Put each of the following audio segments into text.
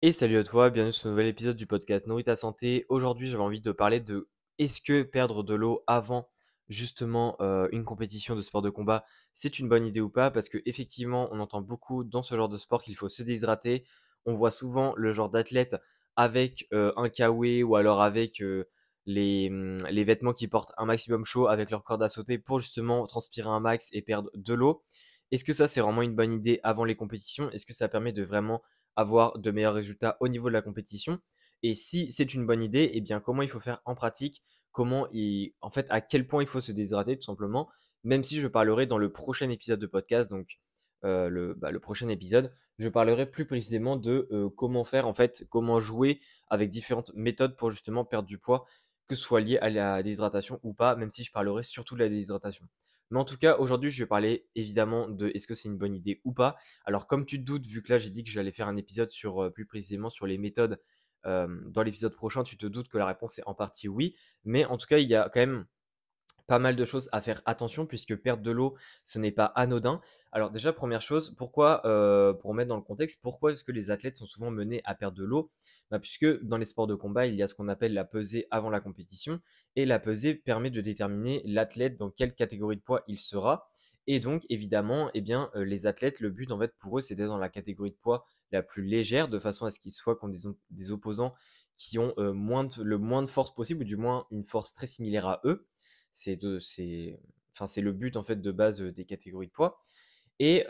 Et salut à toi, bienvenue sur ce nouvel épisode du podcast Nourris ta santé. Aujourd'hui, j'avais envie de parler de est-ce que perdre de l'eau avant justement une compétition de sport de combat, c'est une bonne idée ou pas? Parce que effectivement, on entend beaucoup dans ce genre de sport qu'il faut se déshydrater. On voit souvent le genre d'athlète avec un KW ou alors avec les vêtements qui portent un maximum chaud avec leur corde à sauter pour justement transpirer un max et perdre de l'eau. Est-ce que ça, c'est vraiment une bonne idée avant les compétitions? Est-ce que ça permet de vraiment avoir de meilleurs résultats au niveau de la compétition? Et si c'est une bonne idée, eh bien, comment il faut faire en pratique? En fait, à quel point il faut se déshydrater, tout simplement? Même si je parlerai dans le prochain épisode de podcast, donc le prochain épisode, je parlerai plus précisément de comment faire, en fait, comment jouer avec différentes méthodes pour justement perdre du poids, que ce soit lié à la déshydratation ou pas, même si je parlerai surtout de la déshydratation. Mais en tout cas, aujourd'hui, je vais parler évidemment de est-ce que c'est une bonne idée ou pas. Alors, comme tu te doutes, vu que là, j'ai dit que j'allais faire un épisode sur plus précisément sur les méthodes dans l'épisode prochain, tu te doutes que la réponse est en partie oui. Mais en tout cas, il y a quand même pas mal de choses à faire attention puisque perdre de l'eau, ce n'est pas anodin. Alors déjà, première chose, pour mettre dans le contexte, pourquoi est-ce que les athlètes sont souvent menés à perdre de l'eau? Bah, puisque dans les sports de combat, il y a ce qu'on appelle la pesée avant la compétition et la pesée permet de déterminer l'athlète dans quelle catégorie de poids il sera. Et donc, évidemment, eh bien, les athlètes, le but, en fait, pour eux, c'est d'être dans la catégorie de poids la plus légère, de façon à ce qu'ils soient contre des opposants qui ont le moins de force possible, ou du moins une force très similaire à eux. C'est le but en fait de base des catégories de poids. Et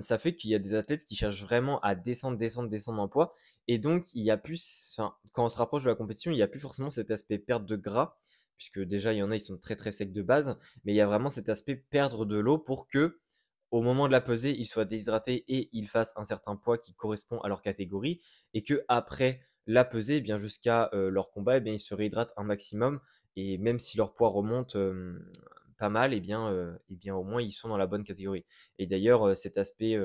ça fait qu'il y a des athlètes qui cherchent vraiment à descendre, descendre, descendre en poids. Et donc, il y a plus, enfin, quand on se rapproche de la compétition, il n'y a plus forcément cet aspect perte de gras, puisque déjà, il y en a, ils sont très très secs de base, mais il y a vraiment cet aspect perdre de l'eau pour que, au moment de la pesée, ils soient déshydratés et ils fassent un certain poids qui correspond à leur catégorie, et que après la pesée, eh bien jusqu'à leur combat, eh bien, ils se réhydratent un maximum, et même si leur poids remonte pas mal, eh bien au moins ils sont dans la bonne catégorie. Et d'ailleurs, cet aspect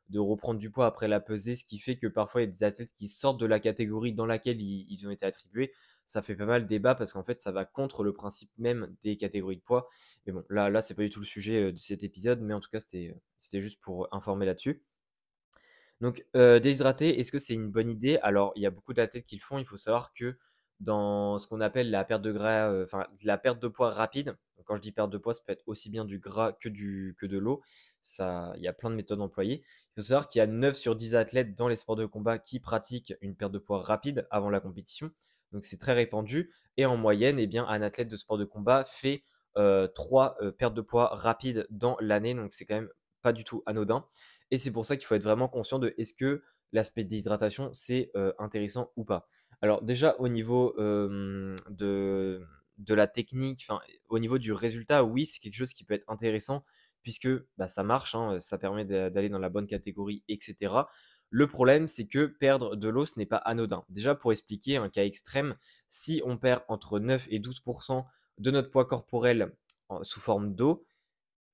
de reprendre du poids après la pesée, ce qui fait que parfois il y a des athlètes qui sortent de la catégorie dans laquelle ils ont été attribués, ça fait pas mal débat parce qu'en fait ça va contre le principe même des catégories de poids. Mais bon, là c'est pas du tout le sujet de cet épisode, mais en tout cas c'était juste pour informer là-dessus. Donc, déshydrater, est-ce que c'est une bonne idée? Alors, il y a beaucoup d'athlètes qui le font. Il faut savoir que dans ce qu'on appelle la perte de gras, enfin, la perte de poids rapide, donc quand je dis perte de poids, ça peut être aussi bien du gras que de l'eau. Ça, il y a plein de méthodes employées. Il faut savoir qu'il y a 9 sur 10 athlètes dans les sports de combat qui pratiquent une perte de poids rapide avant la compétition. Donc, c'est très répandu. Et en moyenne, eh bien, un athlète de sport de combat fait 3 pertes de poids rapides dans l'année. Donc, c'est quand même pas du tout anodin. Et c'est pour ça qu'il faut être vraiment conscient de est-ce que l'aspect d'hydratation, c'est intéressant ou pas. Alors déjà, au niveau de la technique, enfin, au niveau du résultat, oui, c'est quelque chose qui peut être intéressant puisque bah, ça marche, hein, ça permet d'aller dans la bonne catégorie, etc. Le problème, c'est que perdre de l'eau, ce n'est pas anodin. Déjà, pour expliquer un cas extrême, si on perd entre 9 et 12% de notre poids corporel sous forme d'eau,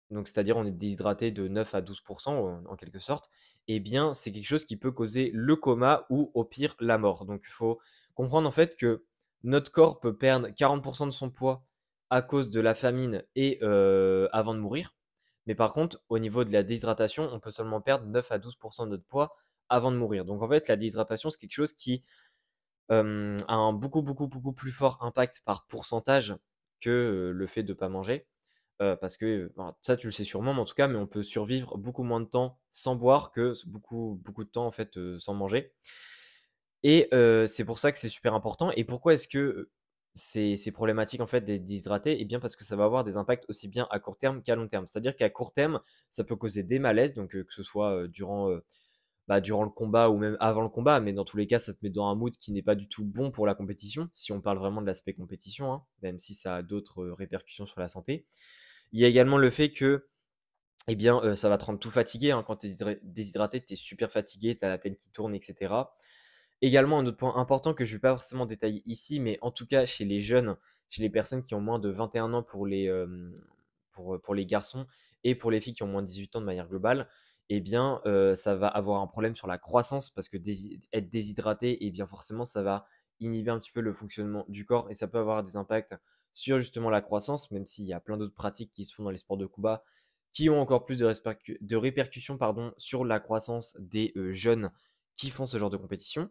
donc c'est-à-dire on est déshydraté de 9 à 12% en quelque sorte, eh bien c'est quelque chose qui peut causer le coma ou au pire la mort. Donc il faut comprendre en fait que notre corps peut perdre 40% de son poids à cause de la famine et avant de mourir. Mais par contre, au niveau de la déshydratation, on peut seulement perdre 9 à 12% de notre poids avant de mourir. Donc en fait, la déshydratation, c'est quelque chose qui a un beaucoup, beaucoup, beaucoup plus fort impact par pourcentage que le fait de ne pas manger. Parce que ben, ça, tu le sais sûrement, mais en tout cas, mais on peut survivre beaucoup moins de temps sans boire que beaucoup, beaucoup de temps en fait sans manger. Et c'est pour ça que c'est super important. Et pourquoi est-ce que c'est problématique en fait d'être déshydraté? Eh bien parce que ça va avoir des impacts aussi bien à court terme qu'à long terme. C'est-à-dire qu'à court terme, ça peut causer des malaises, donc que ce soit durant le combat ou même avant le combat, mais dans tous les cas, ça te met dans un mood qui n'est pas du tout bon pour la compétition, si on parle vraiment de l'aspect compétition, hein, même si ça a d'autres répercussions sur la santé. Il y a également le fait que eh bien, ça va te rendre tout fatigué, hein. Quand tu es déshydraté, tu es super fatigué, tu as la tête qui tourne et cetera. Également, un autre point important que je vais pas forcément détailler ici, mais en tout cas chez les jeunes, chez les personnes qui ont moins de 21 ans pour les garçons et pour les filles qui ont moins de 18 ans de manière globale, eh bien, ça va avoir un problème sur la croissance parce que être déshydraté, eh bien forcément ça va inhiber un petit peu le fonctionnement du corps et ça peut avoir des impacts sur justement la croissance, même s'il y a plein d'autres pratiques qui se font dans les sports de combat qui ont encore plus de répercussions pardon, sur la croissance des jeunes qui font ce genre de compétition.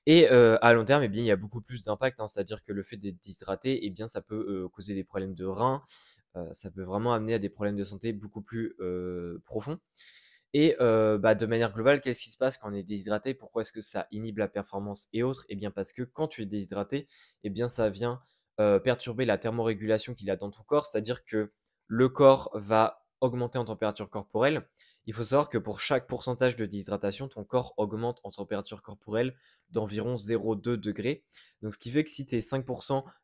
Et à long terme, eh bien, il y a beaucoup plus d'impact, hein. C'est-à-dire que le fait d'être déshydraté, eh bien, ça peut, causer des problèmes de reins, ça peut vraiment amener à des problèmes de santé beaucoup plus, profonds. Et bah, de manière globale, qu'est-ce qui se passe quand on est déshydraté? Pourquoi est-ce que ça inhibe la performance et autres? Eh bien, parce que quand tu es déshydraté, eh bien, ça vient, perturber la thermorégulation qu'il y a dans ton corps. C'est-à-dire que le corps va augmenter en température corporelle. Il faut savoir que pour chaque pourcentage de déshydratation, ton corps augmente en température corporelle d'environ 0,2 degrés. Donc ce qui fait que si tu es 5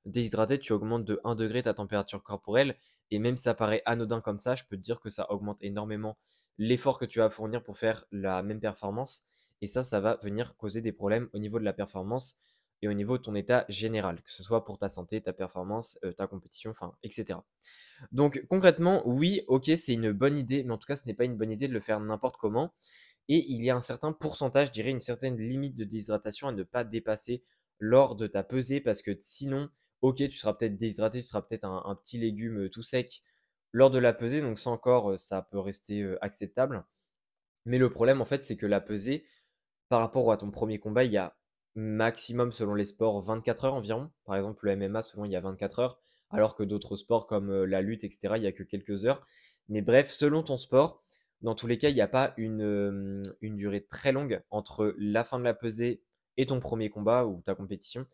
déshydraté, tu augmentes de 1 degré ta température corporelle. Et même si ça paraît anodin comme ça, je peux te dire que ça augmente énormément l'effort que tu vas fournir pour faire la même performance. Et ça va venir causer des problèmes au niveau de la performance et au niveau de ton état général, que ce soit pour ta santé, ta performance, ta compétition, enfin, etc. Donc concrètement, oui, ok, c'est une bonne idée, mais en tout cas, ce n'est pas une bonne idée de le faire n'importe comment. Et il y a un certain pourcentage, je dirais une certaine limite de déshydratation à ne pas dépasser lors de ta pesée, parce que sinon, ok, tu seras peut-être déshydraté, tu seras peut-être un petit légume tout sec lors de la pesée, donc ça encore, ça peut rester acceptable. Mais le problème, en fait, c'est que la pesée, par rapport à ton premier combat, il y a maximum, selon les sports, 24 heures environ. Par exemple, le MMA, souvent, il y a 24 heures, alors que d'autres sports comme la lutte, etc., il y a que quelques heures. Mais bref, selon ton sport, dans tous les cas, il n'y a pas une durée très longue entre la fin de la pesée et ton premier combat ou ta compétition.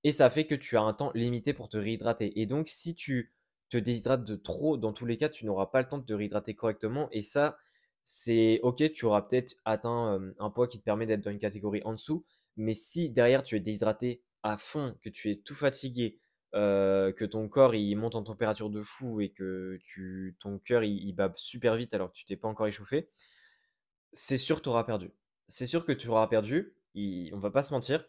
Et ça fait que tu as un temps limité pour te réhydrater. Et donc, si tu te déshydrates de trop, dans tous les cas, tu n'auras pas le temps de te réhydrater correctement. Et ça, c'est ok, tu auras peut-être atteint un poids qui te permet d'être dans une catégorie en dessous. Mais si derrière tu es déshydraté à fond, que tu es tout fatigué, que ton corps il monte en température de fou et que ton cœur il bat super vite alors que tu t'es pas encore échauffé, c'est sûr que tu auras perdu. C'est sûr que tu auras perdu, on va pas se mentir.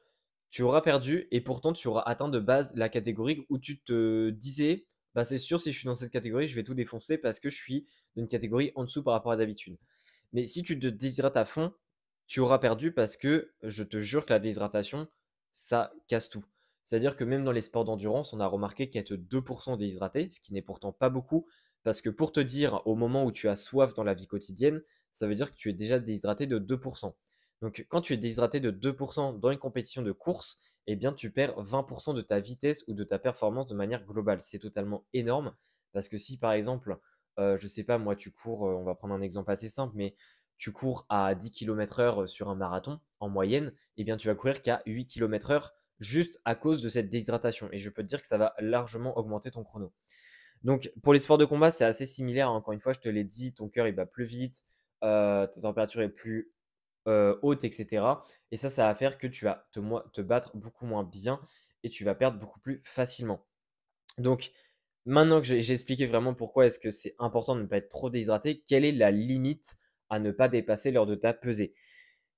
Tu auras perdu et pourtant tu auras atteint de base la catégorie où tu te disais, bah c'est sûr si je suis dans cette catégorie, je vais tout défoncer parce que je suis d'une catégorie en dessous par rapport à d'habitude. Mais si tu te déshydrates à fond, tu auras perdu parce que je te jure que la déshydratation, ça casse tout. C'est-à-dire que même dans les sports d'endurance, on a remarqué qu'être 2% déshydraté, ce qui n'est pourtant pas beaucoup, parce que pour te dire, au moment où tu as soif dans la vie quotidienne, ça veut dire que tu es déjà déshydraté de 2%. Donc quand tu es déshydraté de 2% dans une compétition de course, eh bien tu perds 20% de ta vitesse ou de ta performance de manière globale. C'est totalement énorme, parce que si par exemple, je sais pas, moi tu cours, on va prendre un exemple assez simple, mais tu cours à 10 km/h sur un marathon en moyenne, eh bien tu vas courir qu'à 8 km/h juste à cause de cette déshydratation. Et je peux te dire que ça va largement augmenter ton chrono. Donc, pour les sports de combat, c'est assez similaire, hein. Encore une fois, je te l'ai dit, ton cœur il bat plus vite, ta température est plus haute, etc. Et ça va faire que tu vas te battre beaucoup moins bien et tu vas perdre beaucoup plus facilement. Donc, maintenant que j'ai expliqué vraiment pourquoi est-ce que c'est important de ne pas être trop déshydraté, quelle est la limite à ne pas dépasser lors de ta pesée?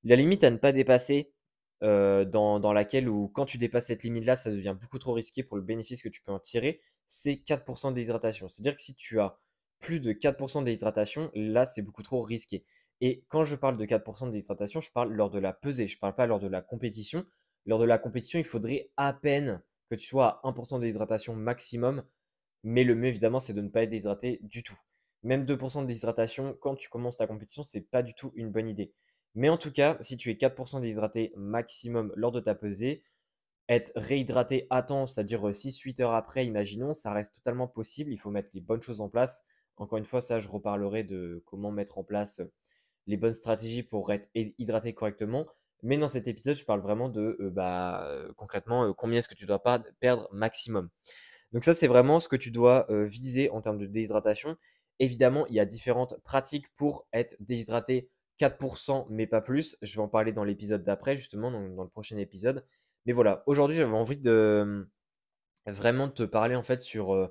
La limite à ne pas dépasser, dans laquelle ou quand tu dépasses cette limite-là, ça devient beaucoup trop risqué pour le bénéfice que tu peux en tirer, c'est 4 de déshydratation. C'est-à-dire que si tu as plus de 4 de déshydratation, là, c'est beaucoup trop risqué. Et quand je parle de 4 de déshydratation, je parle lors de la pesée, je ne parle pas lors de la compétition. Lors de la compétition, il faudrait à peine que tu sois à 1 de déshydratation maximum, mais le mieux évidemment, c'est de ne pas être déshydraté du tout. Même 2 de déshydratation quand tu commences ta compétition, c'est pas du tout une bonne idée. Mais en tout cas, si tu es 4 déshydraté maximum lors de ta pesée, être réhydraté à temps, c'est-à-dire 6-8 heures après, imaginons, ça reste totalement possible. Il faut mettre les bonnes choses en place. Encore une fois, ça, je reparlerai de comment mettre en place les bonnes stratégies pour être hydraté correctement. Mais dans cet épisode, je parle vraiment de concrètement combien est-ce que tu dois pas perdre maximum. Donc ça, c'est vraiment ce que tu dois viser en termes de déshydratation. Évidemment, il y a différentes pratiques pour être déshydraté 4%, mais pas plus. Je vais en parler dans l'épisode d'après, justement, dans le prochain épisode. Mais voilà, aujourd'hui, j'avais envie de vraiment te parler en fait sur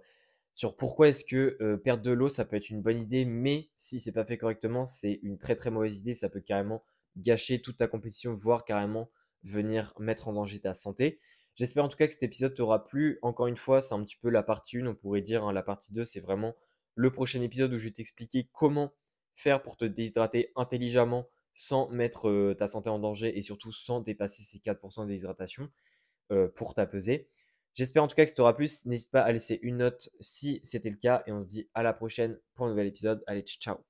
pourquoi est-ce que perdre de l'eau, ça peut être une bonne idée, mais si c'est pas fait correctement, c'est une très très mauvaise idée. Ça peut carrément gâcher toute ta compétition, voire carrément venir mettre en danger ta santé. J'espère en tout cas que cet épisode t'aura plu. Encore une fois, c'est un petit peu la partie 1, on pourrait dire, hein. La partie 2, c'est vraiment le prochain épisode où je vais t'expliquer comment faire pour te déshydrater intelligemment sans mettre ta santé en danger et surtout sans dépasser ces 4% de déshydratation pour ta pesée. J'espère en tout cas que ça t'aura plu. N'hésite pas à laisser une note si c'était le cas et on se dit à la prochaine pour un nouvel épisode. Allez, ciao!